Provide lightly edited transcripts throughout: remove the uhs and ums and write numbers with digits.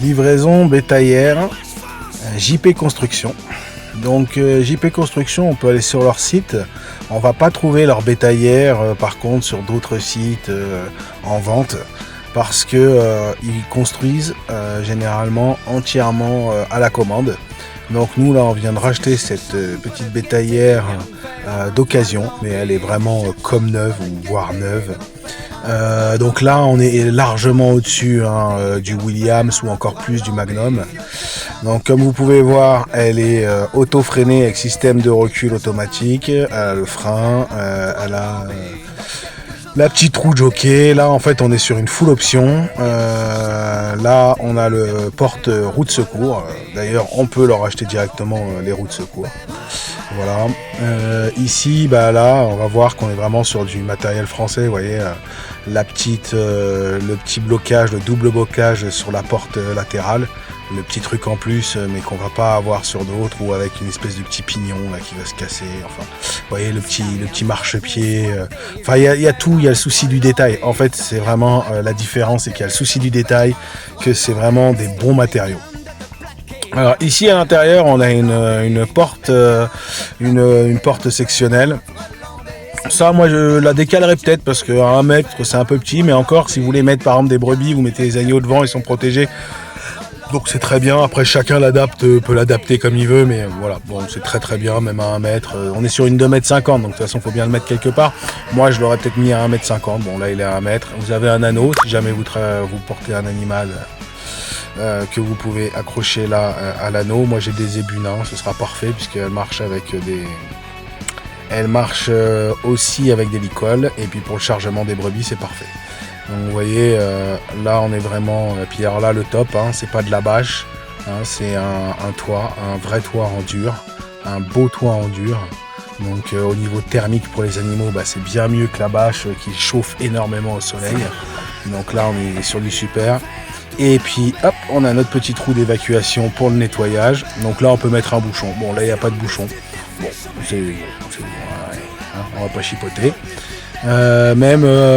Livraison bétaillère, JP Construction. Donc JP Construction, on peut aller sur leur site. On va pas trouver leur bétaillère par contre sur d'autres sites en vente parce que ils construisent généralement entièrement à la commande. Donc nous là on vient de racheter cette petite bétaillère d'occasion, mais elle est vraiment comme neuve ou voire neuve. Donc là on est largement au-dessus du Williams ou encore plus du Magnum. Donc comme vous pouvez voir, elle est auto-freinée avec système de recul automatique, elle a le frein, elle a la petite roue jockey. Là en fait on est sur une full option. Là on a le porte roue de secours. D'ailleurs on peut leur acheter directement les roues de secours. Voilà. Ici là on va voir qu'on est vraiment sur du matériel français. Vous voyez le petit blocage, le double blocage sur la porte latérale. Le petit truc en plus, mais qu'on va pas avoir sur d'autres, ou avec une espèce de petit pignon là qui va se casser. Enfin, vous voyez le petit marchepied. Enfin, il y a tout. Il y a le souci du détail. En fait, c'est vraiment la différence, c'est qu'il y a le souci du détail, que c'est vraiment des bons matériaux. Alors ici à l'intérieur, on a une porte, une porte sectionnelle. Ça, moi, je la décalerai peut-être parce qu'à 1 mètre, c'est un peu petit. Mais encore, si vous voulez mettre par exemple des brebis, vous mettez les agneaux devant, ils sont protégés. Donc c'est très bien, après chacun peut l'adapter comme il veut, mais voilà, bon c'est très très bien, même à 1 mètre. On est sur une 2,50 m, donc de toute façon il faut bien le mettre quelque part. Moi je l'aurais peut-être mis à 1,50 m, bon là il est à 1 mètre. Vous avez un anneau, si jamais vous portez un animal que vous pouvez accrocher là à l'anneau. Moi j'ai des zébunins, ce sera parfait puisqu'elle marche avec des... Elle marche aussi avec des licoles, et puis pour le chargement des brebis c'est parfait. Donc vous voyez, là on est vraiment... Puis alors là le top, c'est pas de la bâche, c'est un toit, un vrai toit en dur, un beau toit en dur. Donc au niveau thermique pour les animaux, c'est bien mieux que la bâche qui chauffe énormément au soleil. Donc là on est sur du super. Et puis hop, on a notre petit trou d'évacuation pour le nettoyage. Donc là on peut mettre un bouchon. Bon là il n'y a pas de bouchon. Bon, on va pas chipoter.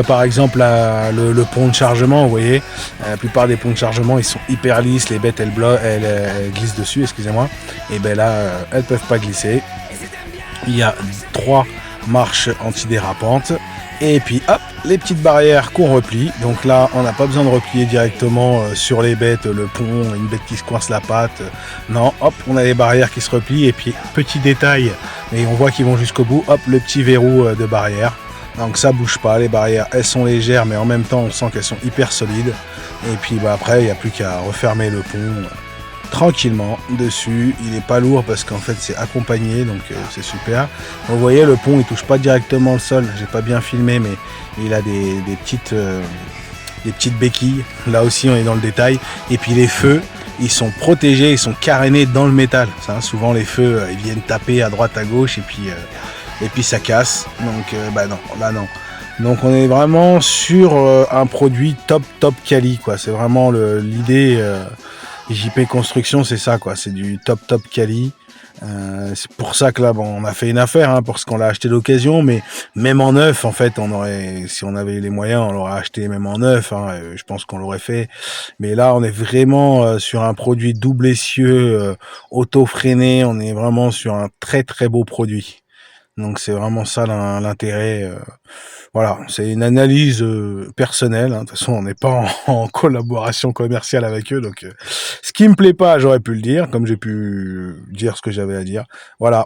Par exemple le pont de chargement, vous voyez, la plupart des ponts de chargement ils sont hyper lisses, les bêtes elles glissent dessus, excusez-moi, et ben là elles peuvent pas glisser. Il y a 3 marches antidérapantes, et puis hop, les petites barrières qu'on replie. Donc là on n'a pas besoin de replier directement sur les bêtes, le pont, une bête qui se coince la patte, non, hop, on a les barrières qui se replient. Et puis petit détail, et on voit qu'ils vont jusqu'au bout, hop, le petit verrou de barrière. Donc ça bouge pas, les barrières elles sont légères, mais en même temps on sent qu'elles sont hyper solides. Et puis après il n'y a plus qu'à refermer le pont tranquillement dessus. Il est pas lourd parce qu'en fait c'est accompagné, donc c'est super. Donc, vous voyez le pont il touche pas directement le sol, j'ai pas bien filmé, mais il a des petites béquilles. Là aussi on est dans le détail. Et puis les feux, ils sont protégés, ils sont carénés dans le métal. Ça, souvent les feux ils viennent taper à droite à gauche, et puis ça casse. Donc non, là non. Donc on est vraiment sur un produit top quali, quoi. C'est vraiment l'idée JP Construction, c'est ça, quoi. C'est du top quali. C'est pour ça que là, on a fait une affaire, parce qu'on l'a acheté d'occasion, mais même en neuf, en fait, si on avait les moyens, on l'aurait acheté même en neuf. Je pense qu'on l'aurait fait. Mais là, on est vraiment sur un produit double essieu, auto-freiné. On est vraiment sur un très très beau produit. Donc c'est vraiment ça l'intérêt. Voilà, c'est une analyse personnelle. De toute façon, on n'est pas en collaboration commerciale avec eux. Donc ce qui me plaît pas, j'aurais pu le dire, comme j'ai pu dire ce que j'avais à dire. Voilà.